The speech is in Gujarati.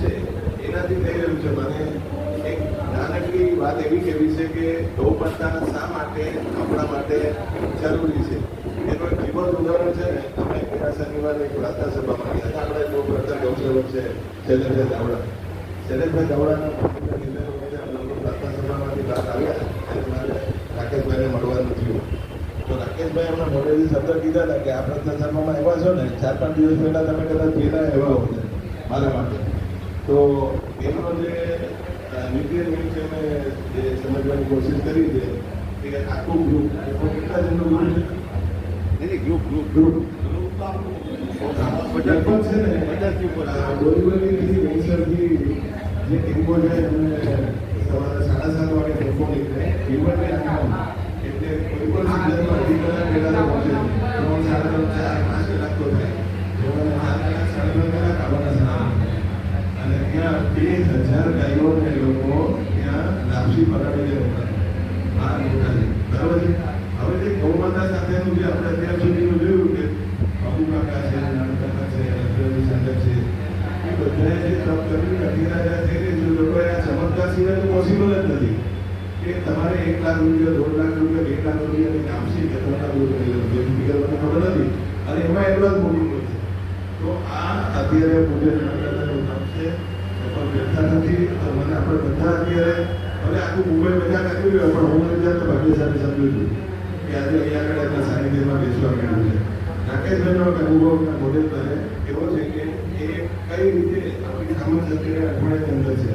છે એનાથી થઈ રહ્યું છે. મને એક નાનકડી વાત એવી કહેવી છે કે ગૌ માતા શા માટે આપણા માટે જરૂરી છે એનું એક જીવન ઉદાહરણ છે ને. અમે ગયા શનિવારે એક પ્રાર્થના સભામાં ગયા હતા. આપણે બહુ પ્રથમ ગૌસેવક છે શૈલેષભાઈ દાવડા. શૈલેષભાઈ દાવડાના પ્રાર્થના સભામાંથી વાત આવ્યા અને મારે રાકેશભાઈને મળવાનું થયું. તો રાકેશભાઈ હમણાં મોટેથી શબ્દ કીધા હતા કે આ પ્રાર્થના સભામાં એવા છો ને 4-5 દિવસ પહેલા તમે કદાચ પેલા એવા હો મારા માટે. તો એનો જે ન્યુક્લિયર છે મેં જે સમજવાની કોશિશ કરી છે કે આખું ગ્રુપ કેટલા જણનું ગ્રુપ છે એની ગ્રુપ છે ને બોરીવલીથી વેસરથી જે ટીમો છે એમને સવારે 7:30 વાગે ટેમ્પો નીકળે ઈવનને એટલે કોઈ પણ સિઝનમાં અઢી કલાક પહેલા પહોંચે 3, 4, 5 કલાક તો થાય. જેમાં 4 કલાક 3.5 કલાક આવવાના અને ત્યાં 2000 ગાયોને લોકો ત્યાં લાપસી પરાડીને આ મોટા છે. બરાબર છે. હવે જે ગૌ માતા સાથેનું જે આપણે અત્યાર સુધીનું જોયું કે બાબુ કાકા છે, નાના કાકા છે, રજવાડી સાગર છે, એ બધાએ જે તપ કર્યું અધિરાજા થઈ રહી છે. લોકોએ આ ચમત્કાર સિવાય તો પોસિબલ જ નથી કે તમારે 1 લાખ રૂપિયા, 1.5 લાખ રૂપિયા, 2 લાખ રૂપિયાની લાપસી કે 3 લાખ રૂપિયા ફિગર મને ખબર નથી અને એમાં એટલા જ મોટું હોય છે. તો આ અત્યારે પૂજ્ય નાનકદાદાનું કામ છે. પણ વ્યર્થા નથી. મને આપણે બધા અત્યારે ભલે આખું મુંબઈ મજા કર્યું હોય પણ હું મજા તો ભાગ્યશાળી સમજું છું કે આજે અહીંયા આગળ એમના સાનિધ્યમાં બેસવા મળ્યું છે. રાકેશભાઈનો અનુભવના મોડેલ એવો છે કે એ કઈ રીતે આપણી સામાન્ય અત્યારે અઠવાડિયાની અંદર છે